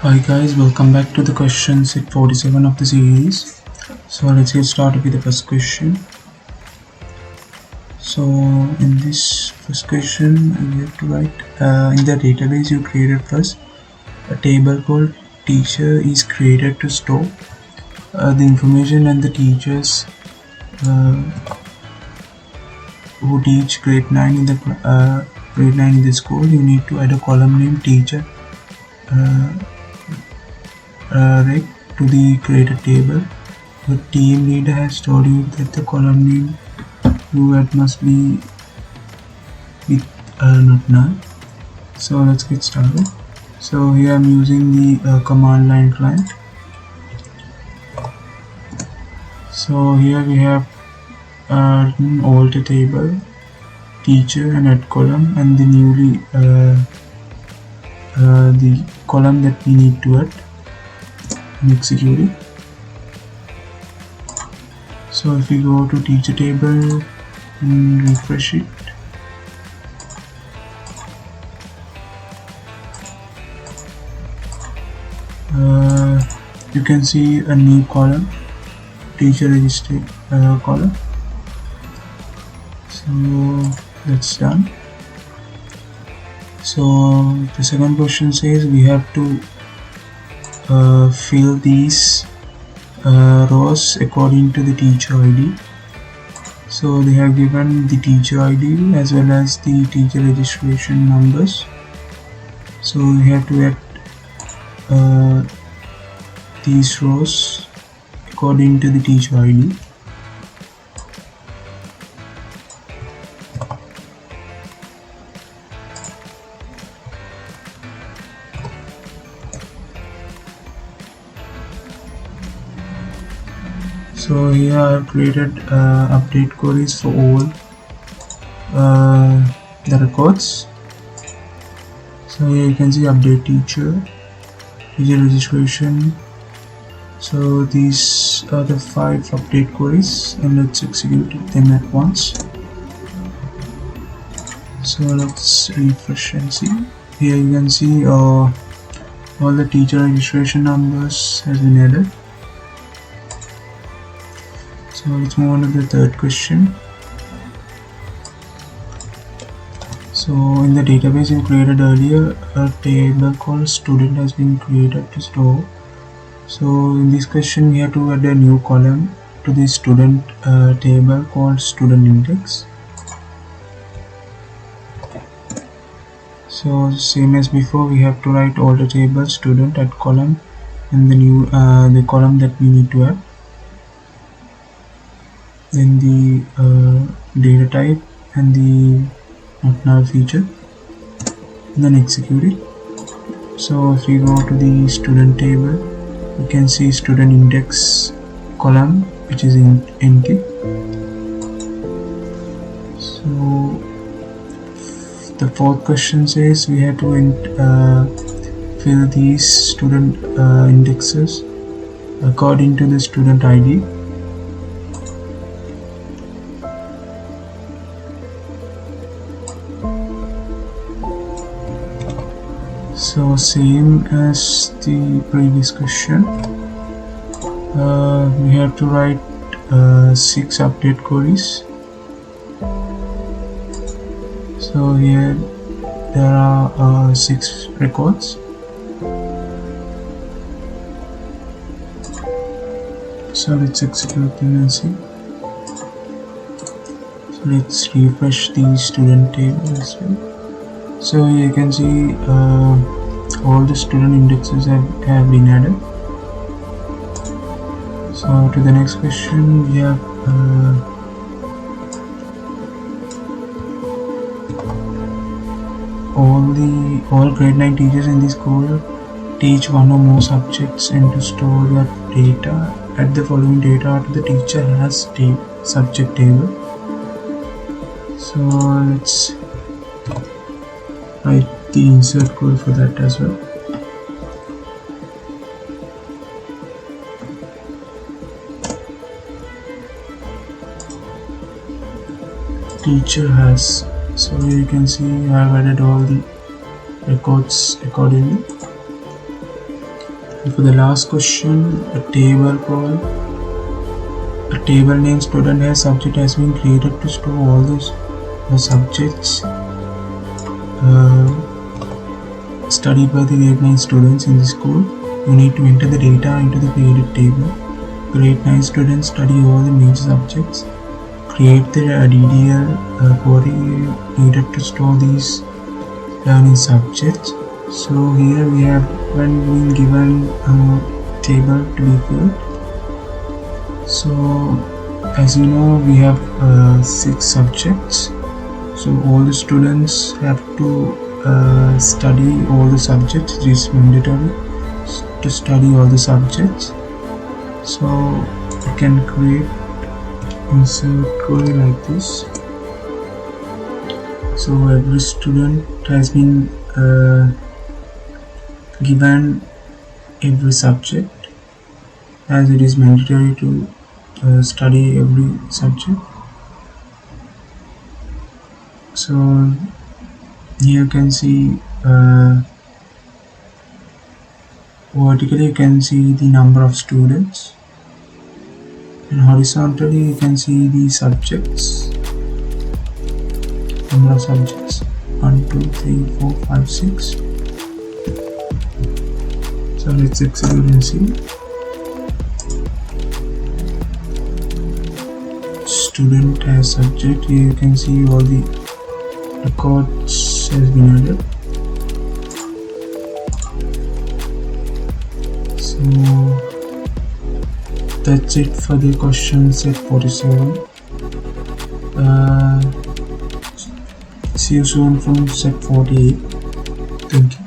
Hi guys, welcome back to the question set 47 of the series. So let's get started with the first question. So in this first question you have to write in the database you created first, a table called teacher is created to store the information and the teachers who teach grade 9 in the grade 9 in the school. You need to add a column name teacher right to the created table. The team leader has told you that the column name you add must be with not null. So let's get started. So here I'm using the command line client. So here we have alter table, teacher and add column, and the newly the column that we need to add and execute it. So if we go to teacher table and refresh it, you can see a new column, teacher register column. So that's done. So the second question says we have to fill these rows according to the teacher ID. So they have given the teacher ID as well as the teacher registration numbers. So we have to add these rows according to the teacher ID. So here I have created update queries for all the records. So here you can see update teacher registration. So these are the 5 update queries, and let's execute them at once. So let's refresh and see. Here you can see all the teacher registration numbers has been added. So let's move on to the third question. So in the database you created earlier, a table called student has been created to store. So in this question we have to add a new column to the student table called student index. So same as before, we have to write all the table student at column and the new the column that we need to add. Then the data type and the not null feature, and then execute it. So if we go to the student table, you can see student index column which is empty. So the fourth question says we have to fill these student indexes according to the student ID. So same as the previous question, we have to write 6 update queries. So here there are 6 records. So let's execute them and see. So let's refresh the student table as well. So you can see all the student indexes have been added. So to the next question, we have all grade 9 teachers in the school teach one or more subjects and to store that data at the following data to the teacher has subject table. So let's write the insert code for that as well. Teacher has, so you can see I have added all the records accordingly. And for the last question, a table name student as subject has been created to store all the subjects studied by the grade 9 students in the school. You need to enter the data into the created table. Grade 9 students study all the major subjects. Create the DDL query needed to store these learning subjects. So here we have been given a table to be filled. So as you know, we have 6 subjects. So all the students have to study all the subjects. It is mandatory to study all the subjects. So we can create insert query like this. So every student has been given every subject, as it is mandatory to study every subject. So here you can see vertically you can see the number of students, and horizontally you can see the subjects, number of subjects, 1 2 3 4 5 6. So let's execute and see. Student as subject. Here you can see all the records has been added. So that's it for the question set 47. See you soon from set 48. Thank you.